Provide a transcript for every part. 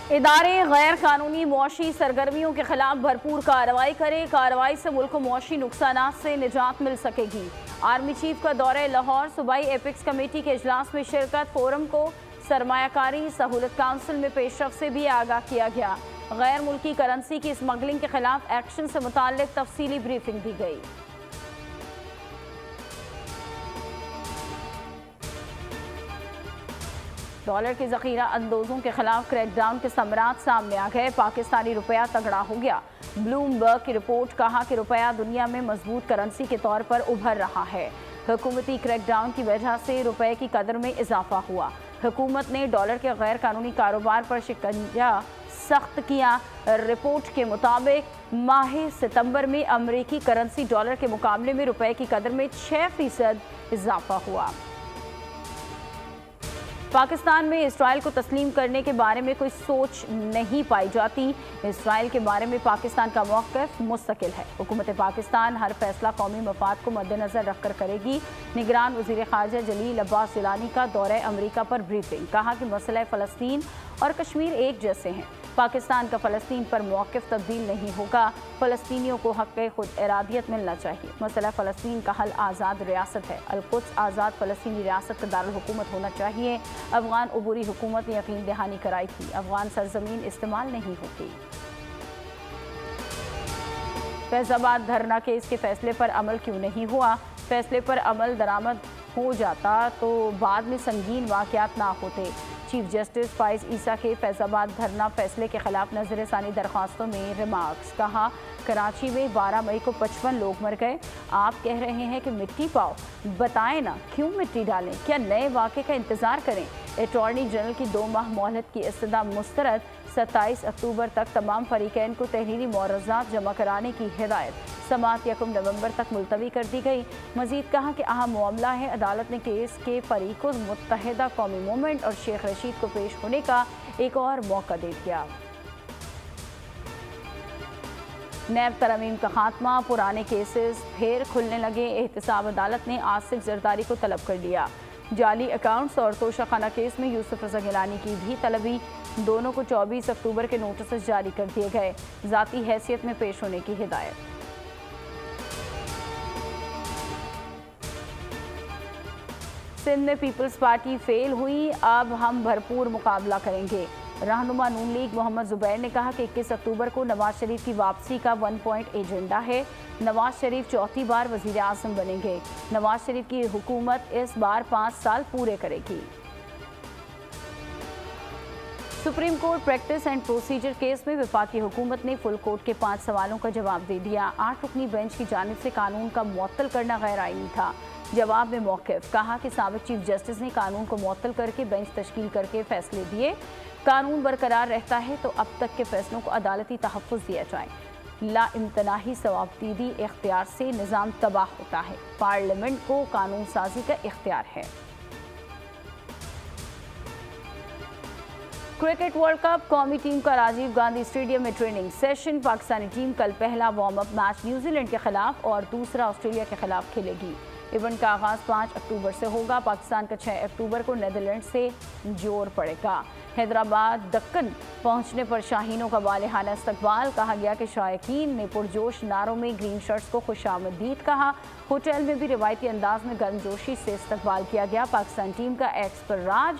इदारे गैर कानूनी मुआशी सरगर्मियों के खिलाफ भरपूर कार्रवाई करें। कार्रवाई से मुल्क को मुआशी नुकसान से निजात मिल सकेगी। आर्मी चीफ का दौरे लाहौर, सूबाई एपिक्स कमेटी के इजलास में शिरकत। फोरम को सरमायाकारी सहूलत काउंसिल में पेशरफ से भी आगाह किया गया। गैर मुल्की करेंसी की स्मगलिंग के खिलाफ एक्शन से मुताल्लिक तफसीली ब्रीफिंग दी गई। डॉलर के जखीरा अंदोजों के खिलाफ क्रैकडाउन के समरात सामने आ गए। पाकिस्तानी रुपया तगड़ा हो गया। ब्लूमबर्ग की रिपोर्ट कहा कि रुपया दुनिया में मजबूत करेंसी के तौर पर उभर रहा है। हुकूमती क्रैकडाउन की वजह से रुपये की कदर में इजाफा हुआ। हुकूमत ने डॉलर के गैर कानूनी कारोबार पर शिकंजा सख्त किया। रिपोर्ट के मुताबिक माह सितंबर में अमरीकी करेंसी डॉलर के मुकाबले में रुपये की कदर में 6% इजाफा हुआ। पाकिस्तान में इसराइल को तस्लीम करने के बारे में कोई सोच नहीं पाई जाती। इसराइल के बारे में पाकिस्तान का मौक़िफ़ मुस्तकिल है। हुकूमत पाकिस्तान हर फैसला कौमी मफाद को मद्देनज़र रखकर करेगी। निगरान वज़ीर ख़ारजा जलील अब्बास गिलानी का दौरे अमरीका पर ब्रीफिंग। कहा कि मसला फ़लस्तीन और कश्मीर एक जैसे हैं। पाकिस्तान का फ़लस्तीन पर मौक़िफ़ तब्दील नहीं होगा। फ़लस्तीनियों को हक़ खुद इरादियत मिलना चाहिए। मसला फ़लस्तीन का हल आज़ाद रियासत है। अल-कुद्स आज़ाद फ़लस्तीनी रियासत का दारुल हुकूमत होना चाहिए। अफ़गान अबूरी हुकूमत ने यकीन दहानी कराई थी, अफ़गान सरज़मीन इस्तेमाल नहीं होती। फैज़ाबाद धरना केस के फैसले पर अमल क्यों नहीं हुआ? फैसले पर अमल दरामद हो जाता तो बाद में संगीन वाक़यात ना होते। चीफ जस्टिस फाइज ईसा के फैज़ाबाद धरना फैसले के खिलाफ नजर सानी दरख्वास्तों में रिमार्क्स। कहा, कराची में 12 मई को 55 लोग मर गए। आप कह रहे हैं कि मिट्टी पाओ, बताएं ना क्यों मिट्टी डालें? क्या नए वाक़े का इंतज़ार करें? अटॉर्नी जनरल की 2 माह मोहलत की इस्तदा मुस्तरद। 27 अक्टूबर तक तमाम फरीकैन को तहरीरी मुआरज़ात जमा कराने की हिदायत। समाअत 1 नवंबर तक मुलतवी कर दी गई। मजीद कहा कि अहम मामला है, अदालत ने केस के फरीकों मुत्तहिदा कौमी मूवमेंट और शेख रशीद को पेश होने का एक और मौका दे दिया। नैब तरमीम का खात्मा, पुराने केसेस फिर खुलने लगे। एहतसाब अदालत ने आसिफ जरदारी को तलब कर लिया। जाली अकाउंट्स और तोशाखाना केस में यूसुफ रज़ा गिलानी की भी तलबी। दोनों को 24 अक्टूबर के नोटिस जारी कर दिए गए। ज़ाती हैसियत में पेश होने की हिदायत। सिंध में पीपल्स पार्टी फेल हुई, अब हम भरपूर मुकाबला करेंगे। रहनुमा नून लीग मोहम्मद जुबैर ने कहा कि 21 अक्टूबर को नवाज शरीफ की वापसी का 1 पॉइंट एजेंडा है। नवाज शरीफ चौथी बार वजीर आज़म बनेंगे। नवाज शरीफ की हुकूमत इस बार 5 साल पूरे करेगी। Supreme court practice and procedure case में वफाकी हुकूमत ने फुल कोर्ट के 5 सवालों का जवाब दे दिया। 8 रुकनी बेंच की जानिब से कानून का मुअत्तल करना गैर आईनी था। जवाब में मौक़िफ़। कहा कि साबिक़ चीफ जस्टिस ने कानून को मुअत्तल करके बेंच तश्कील करके फैसले दिए। कानून बरकरार रहता है तो अब तक के फैसलों को अदालती तहफ़्फ़ुज़ दिया जाए। लाइम्तनाही सवाबदीदी इख्तियार से निज़ाम तबाह होता है। पार्लियामेंट को कानून साजी का इख्तियार है। क्रिकेट वर्ल्ड कप कौमी टीम का राजीव गांधी स्टेडियम में ट्रेनिंग सेशन। पाकिस्तानी टीम कल पहला वार्म अप मैच न्यूजीलैंड के खिलाफ और दूसरा ऑस्ट्रेलिया के खिलाफ खेलेगी। इवेंट का आगाज 5 अक्टूबर से होगा। पाकिस्तान का 6 अक्टूबर को नेदरलैंड से जोर पड़ेगा। हैदराबाद दक्कन पहुंचने पर शाहीनों का वालिहाना इस्तकबाल। कहा गया कि शायकीन ने पुरजोश नारों में ग्रीन शर्ट्स को खुशामदीद कहा। होटल में भी रिवायती अंदाज में गर्मजोशी से इस्तकबाल किया गया। पाकिस्तान टीम का एक्स पर राज।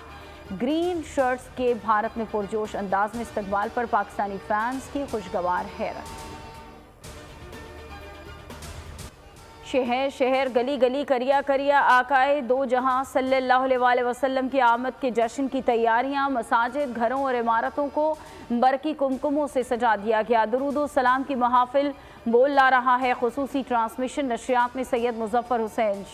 ग्रीन शर्ट्स के भारत में पुरजोश अंदाज में इस्तकबाल पर पाकिस्तानी फैंस की खुशगवार हैरत। शहर शहर गली गली करिया करिया आकाए दो जहां सल्लल्लाहु अलैहि वसल्लम की आमद के जश्न की तैयारियां। मसाजिद, घरों और इमारतों को बरकी कुमकुमों से सजा दिया गया। दुरूद सलाम की महाफिल बोल ला रहा है। खुसूसी ट्रांसमिशन नशरियात में सैयद मुजफ्फर हुसैन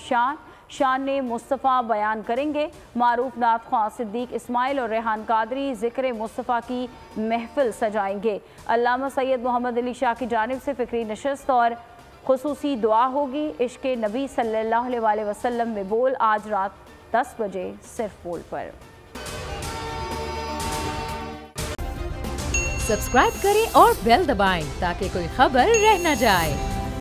शान ने मुस्तफ़ा बयान करेंगे। मारूफ नात ख्वां सिद्दीक इस्माइल और रेहान कादरी ज़िक्र मुस्तफ़ा की महफिल सजाएंगे। अल्लामा सैयद मोहम्मद अली शाह की जानिब से फ़िक्री नशस्त और खुसूसी दुआ होगी। इश्क़े नबी सल्लल्लाहु अलैहि वसल्लम में बोल आज रात 10 बजे सिर्फ बोल पर। सब्सक्राइब करें और बेल दबाएं ताकि कोई खबर रह न जाए।